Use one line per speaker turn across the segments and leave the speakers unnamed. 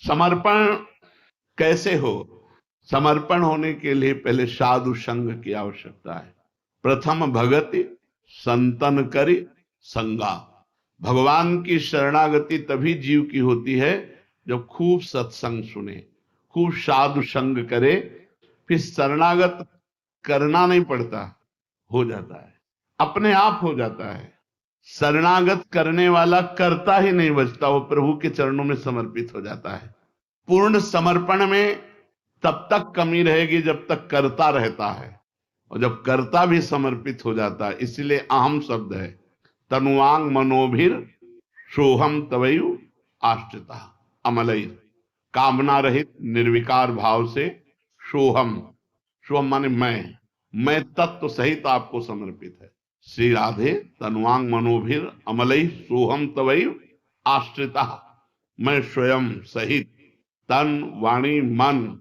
समर्पण कैसे हो? समर्पण होने के लिए पहले साधु संग की आवश्यकता है। प्रथम भगति संतन करि संगा। भगवान की शरणागति तभी जीव की होती है जब खूब सत्संग सुने, खूब साधु संग करे। फिर शरणागत करना नहीं पड़ता, हो जाता है, अपने आप हो जाता है। शरणागत करने वाला करता ही नहीं बचता, वो प्रभु के चरणों में समर्पित हो जाता है। पूर्ण समर्पण में तब तक कमी रहेगी जब तक करता रहता है, और जब कर्ता भी समर्पित हो जाता है। इसलिए अहम शब्द है, तनुवांग मनोभिर सोहम तवयु आश्रिता अमलई। कामना रहित निर्विकार भाव से सोहम, सोहम माने मैं तत्व सहित आपको समर्पित है। श्री राधे तनुवांग मनोभिर अमलई सोहम तवयु आश्रिता। मैं स्वयं सहित तन वाणी मन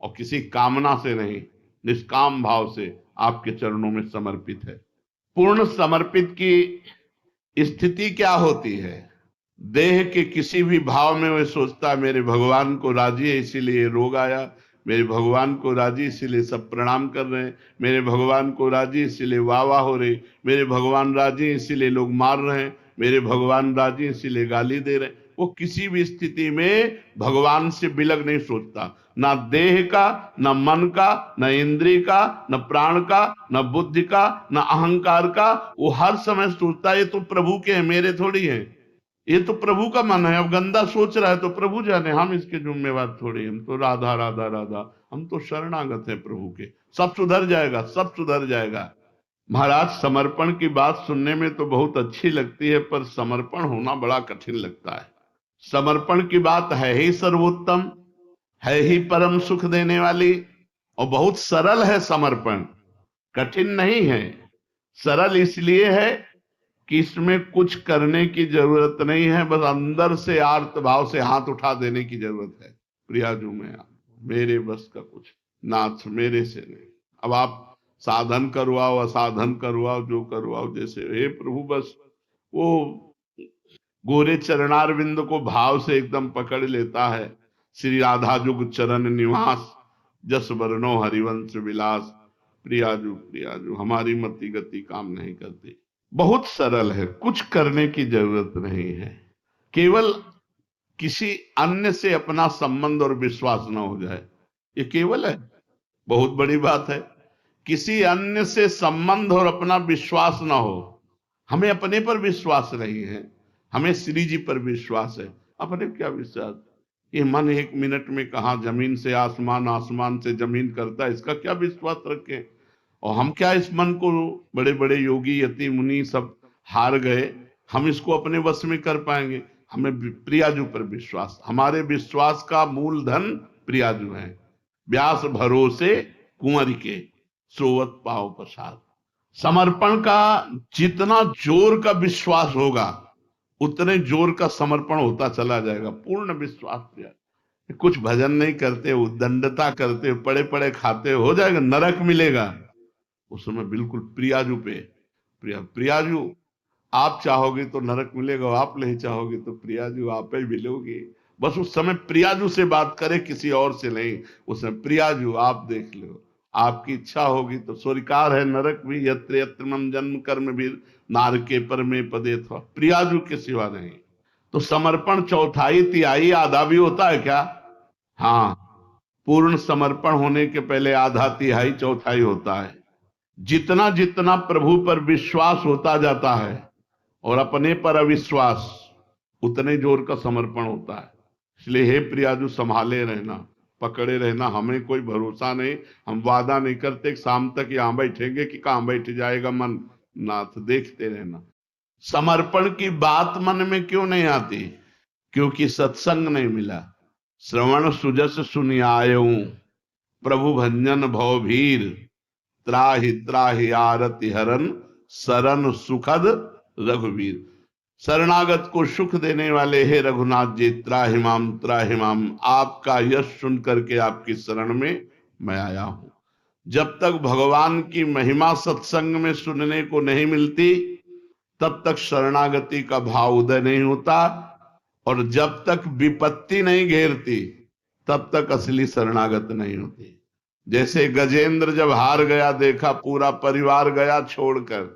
और किसी कामना से नहीं, निष्काम भाव से आपके चरणों में समर्पित है। पूर्ण समर्पित की स्थिति क्या होती है? देह के किसी भी भाव में वह सोचता मेरे भगवान को राजी है इसीलिए रोग आया, मेरे भगवान को राजी इसीलिए सब प्रणाम कर रहे हैं, मेरे भगवान को राजी इसीलिए वाह वाह हो रही, मेरे भगवान राजी इसीलिए लोग मार रहे हैं, मेरे भगवान राजी इसीलिए गाली दे रहे हैं। वो किसी भी स्थिति में भगवान से बिलग नहीं सोचता, ना देह का, न मन का, न इंद्रिय का, न प्राण का, न बुद्धि का, न अहंकार का। वो हर समय सोचता है ये तो प्रभु के हैं, मेरे थोड़ी हैं, ये तो प्रभु का मन है। अब गंदा सोच रहा है तो प्रभु जाने, हम इसके जिम्मेवार थोड़ी। हम तो राधा राधा राधा, हम तो शरणागत है प्रभु के। सब सुधर जाएगा, सब सुधर जाएगा। महाराज, समर्पण की बात सुनने में तो बहुत अच्छी लगती है, पर समर्पण होना बड़ा कठिन लगता है। समर्पण की बात है ही सर्वोत्तम, है ही परम सुख देने वाली, और बहुत सरल है समर्पण, कठिन नहीं है। सरल इसलिए है कि इसमें कुछ करने की जरूरत नहीं है, बस अंदर से आर्त भाव से हाथ उठा देने की जरूरत है। प्रियाजू में मेरे बस का कुछ नाथ, मेरे से नहीं। अब आप साधन करवाओ, असाधन करवाओ, जो करवाओ जैसे, हे प्रभु बस वो गोरे चरणारविंद को भाव से एकदम पकड़ लेता है। श्री राधा जुग चरण निवास, जस वर्णो हरिवंश विलास। प्रियाजू प्रियाजू, हमारी मति गति काम नहीं करती। बहुत सरल है, कुछ करने की जरूरत नहीं है। केवल किसी अन्य से अपना संबंध और विश्वास न हो जाए, ये केवल है, बहुत बड़ी बात है। किसी अन्य से संबंध और अपना विश्वास ना हो। हमें अपने पर विश्वास नहीं है, हमें श्री जी पर विश्वास है। अपने क्या विश्वास? ये मन एक मिनट में कहा जमीन से आसमान, आसमान से जमीन करता है, इसका क्या विश्वास रखें? और हम क्या इस मन को, बड़े बड़े योगी यति मुनि सब हार गए, हम इसको अपने वश में कर पाएंगे? हमें प्रियाजू पर विश्वास, हमारे विश्वास का मूलधन प्रियाजू है। व्यास भरोसे कुंवर के, सोवत पाव प्रसाद। समर्पण का जितना जोर का विश्वास होगा उतने जोर का समर्पण होता चला जाएगा। पूर्ण विश्वास प्रिया। कुछ भजन नहीं करते, उद्दंडता करते, पड़े पड़े खाते, हो जाएगा, नरक मिलेगा उस समय। बिल्कुल प्रियाजू पे, प्रियाजू आप चाहोगे तो नरक मिलेगा, आप नहीं चाहोगे तो प्रियाजू आप ही मिलोगे। बस उस समय प्रियाजू से बात करे, किसी और से नहीं। उस समय प्रियाजू आप देख लो, आपकी इच्छा होगी तो स्वीकार है नरक भी, यत्र यत्र मम जन्म कर्म भी नारके पर में पदे था, प्रियाजू के सिवा नहीं। तो समर्पण चौथाई तिहाई आधा भी होता है क्या? हाँ, पूर्ण समर्पण होने के पहले आधा तिहाई चौथाई होता है। जितना जितना प्रभु पर विश्वास होता जाता है और अपने पर अविश्वास, उतने जोर का समर्पण होता है। इसलिए हे प्रियाजू, संभाले रहना, पकड़े रहना। हमें कोई भरोसा नहीं, हम वादा नहीं करते शाम तक यहां बैठेंगे कि कहां बैठ जाएगा मन। नाथ देखते रहना। समर्पण की बात मन में क्यों नहीं आती? क्योंकि सत्संग नहीं मिला। श्रवण सुजस सुनियायूं, प्रभु भंजन भवभीर, त्राहि त्राहि आरति हरन, सरन सुखद रघुवीर। शरणागत को सुख देने वाले हे रघुनाथ जी, त्राहिमाम त्राहिमाम, आपका यश सुन करके आपकी शरण में मैं आया हूं। जब तक भगवान की महिमा सत्संग में सुनने को नहीं मिलती, तब तक शरणागति का भाव उदय नहीं होता, और जब तक विपत्ति नहीं घेरती तब तक असली शरणागत नहीं होती। जैसे गजेंद्र जब हार गया, देखा पूरा परिवार गया छोड़कर,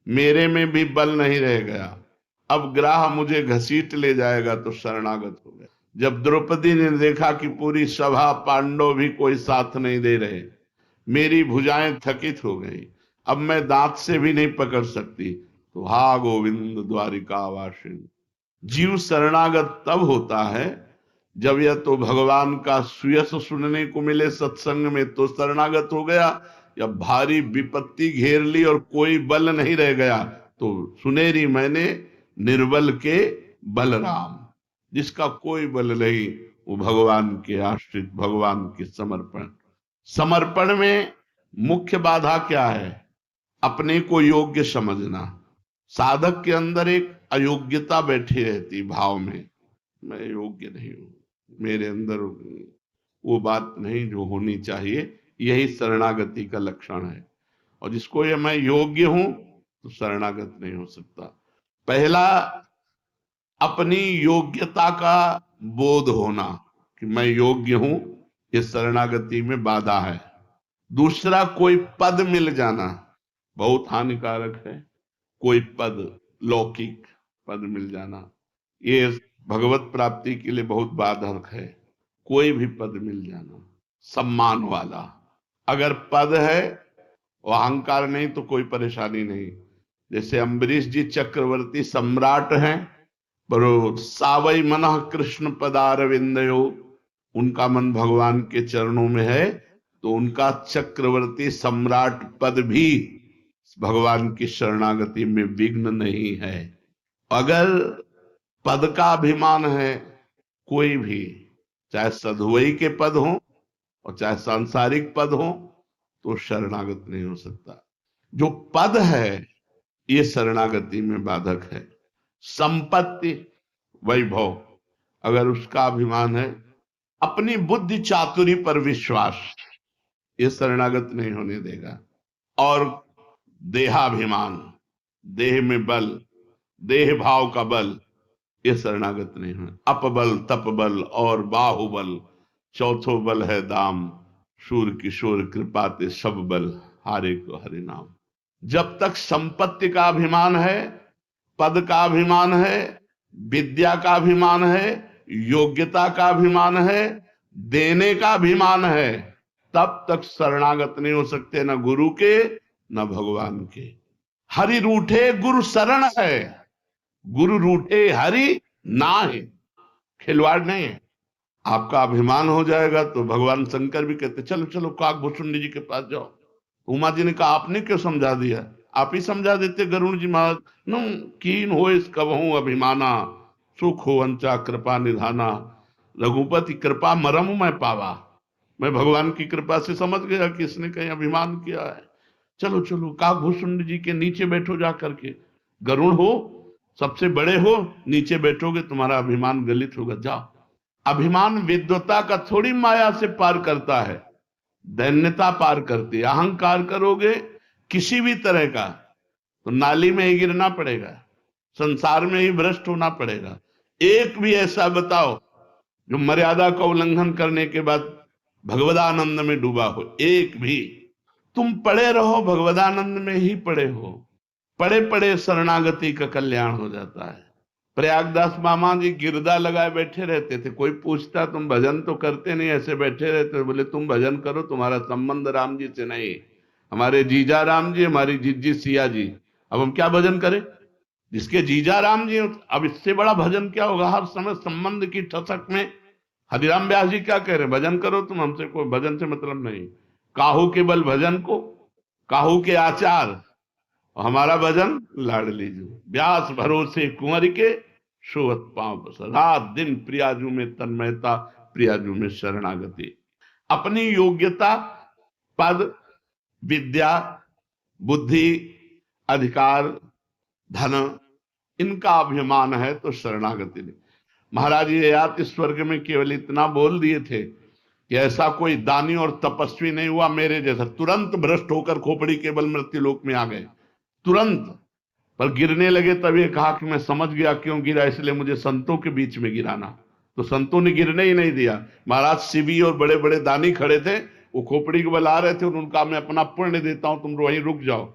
मेरे में भी बल नहीं रह गया, अब ग्राह मुझे घसीट ले जाएगा, तो शरणागत हो गया। जब द्रौपदी ने देखा कि पूरी सभा पांडव भी कोई साथ नहीं दे रहे, मेरी भुजाएं थकित हो गई, अब मैं दांत से भी नहीं पकड़ सकती, तो हा गोविंद द्वारिका वासिन। जीव शरणागत तब होता है जब यह तो भगवान का सुयस सुनने को मिले सत्संग में तो शरणागत हो गया, या भारी विपत्ति घेर ली और कोई बल नहीं रह गया तो सुनेरी मैंने निर्बल के बलराम। जिसका कोई बल नहीं वो भगवान के आश्रित, भगवान के समर्पण। समर्पण में मुख्य बाधा क्या है? अपने को योग्य समझना। साधक के अंदर एक अयोग्यता बैठी रहती भाव में, मैं योग्य नहीं हूं, मेरे अंदर वो बात नहीं जो होनी चाहिए। यही शरणागति का लक्षण है। और जिसको ये मैं योग्य हूं तो शरणागत नहीं हो सकता। पहला, अपनी योग्यता का बोध होना कि मैं योग्य हूं, ये शरणागति में बाधा है। दूसरा, कोई पद मिल जाना बहुत हानिकारक है। कोई पद, लौकिक पद मिल जाना, ये भगवत प्राप्ति के लिए बहुत बाधक है। कोई भी पद मिल जाना सम्मान वाला, अगर पद है और अहंकार नहीं तो कोई परेशानी नहीं। जैसे अम्बरीश जी चक्रवर्ती सम्राट हैं, पर सावई मनः कृष्ण पदारविंदयो, उनका मन भगवान के चरणों में है, तो उनका चक्रवर्ती सम्राट पद भी भगवान की शरणागति में विघ्न नहीं है। अगर पद का अभिमान है, कोई भी, चाहे सधुवई के पद हो और चाहे सांसारिक पद हो, तो शरणागत नहीं हो सकता। जो पद है ये शरणागति में बाधक है। संपत्ति, वैभव, अगर उसका अभिमान है, अपनी बुद्धि चातुरी पर विश्वास, ये शरणागत नहीं होने देगा। और देहाभिमान, देह में बल, देह भाव का बल, ये शरणागत नहीं है। अपबल, तपबल और बाहुबल, चौथो बल है दाम, शूर किशोर कृपाते सब बल, हारे को हरि नाम। जब तक संपत्ति का अभिमान है, पद का अभिमान है, विद्या का अभिमान है, योग्यता का अभिमान है, देने का अभिमान है, तब तक शरणागत नहीं हो सकते, न गुरु के न भगवान के। हरि रूठे गुरु शरण है, गुरु रूठे हरि ना है, खिलवाड़ नहीं है। आपका अभिमान हो जाएगा तो भगवान शंकर भी कहते चलो चलो काकभूषुंडी जी के पास जाओ। उमा जी ने कहा आपने क्यों समझा दिया? आप ही समझा देते गरुण जी महाराज। नो कीन हो इस कबहू अभिमाना, सुख हो अंचा कृपा निधाना, रघुपति कृपा मरम मैं पावा। मैं भगवान की कृपा से समझ गया कि इसने कहीं अभिमान किया है। चलो चलो काकभूषुंडी जी के नीचे बैठो जा करके, गरुण हो, सबसे बड़े हो, नीचे बैठोगे तुम्हारा अभिमान गलित होगा, जाओ। अभिमान विद्वता का थोड़ी माया से पार करता है, दैन्यता पार करती है। अहंकार करोगे किसी भी तरह का तो नाली में ही गिरना पड़ेगा, संसार में ही भ्रष्ट होना पड़ेगा। एक भी ऐसा बताओ जो मर्यादा का उल्लंघन करने के बाद भगवदानंद में डूबा हो, एक भी। तुम पड़े रहो भगवदानंद में ही पड़े हो, पड़े पड़े शरणागति का कल्याण हो जाता है। प्रयागदास मामा जी गिरदा लगाए बैठे रहते थे, कोई पूछता तुम भजन तो करते नहीं, ऐसे बैठे रहते। बोले तुम भजन करो, तुम्हारा संबंध राम जी से नहीं, हमारे जीजा राम जी, हमारी जीजी सिया जी, अब हम क्या भजन करें? जिसके जीजा राम जी, अब इससे बड़ा भजन क्या होगा? हर समय संबंध की ठसक में हरिराम व्यास जी क्या कह रहे? भजन करो तुम, हमसे कोई भजन से मतलब नहीं। काहू के बल भजन को, काहू के आचार, हमारा भजन लाडली जू, व्यास भरोसे कुंवर के, शोभत पांव बसर। रात दिन प्रियाजू में तन्मयता, प्रियाजू में शरणागति। अपनी योग्यता, पद, विद्या, बुद्धि, अधिकार, धन, इनका अभिमान है तो शरणागति नहीं। महाराज ये याद स्वर्ग में केवल इतना बोल दिए थे कि ऐसा कोई दानी और तपस्वी नहीं हुआ मेरे जैसा, तुरंत भ्रष्ट होकर खोपड़ी केवल मृत्युलोक में आ गए, तुरंत। पर गिरने लगे तब ये कहा कि मैं समझ गया क्यों गिरा, इसलिए मुझे संतों के बीच में गिराना। तो संतों ने गिरने ही नहीं दिया। महाराज शिवी और बड़े बड़े दानी खड़े थे, वो खोपड़ी के बल आ रहे थे, उन्होंने कहा मैं अपना पुण्य देता हूं, तुम वहीं रुक जाओ।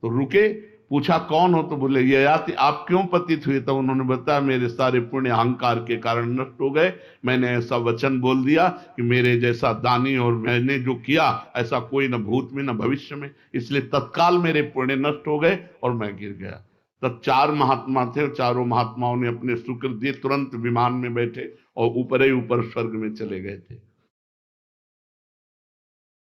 तो रुके। पूछा कौन हो, तो बोले ये याति, आप क्यों पतित हुए? तो उन्होंने बताया मेरे सारे पुण्य अहंकार के कारण नष्ट हो गए, मैंने ऐसा वचन बोल दिया कि मेरे जैसा दानी और मैंने जो किया ऐसा कोई न भूत में न भविष्य में, इसलिए तत्काल मेरे पुण्य नष्ट हो गए और मैं गिर गया। तब चार महात्मा थे और चारों महात्माओं ने अपने शुक्र दिए, तुरंत विमान में बैठे और ऊपर ही ऊपर स्वर्ग में चले गए थे।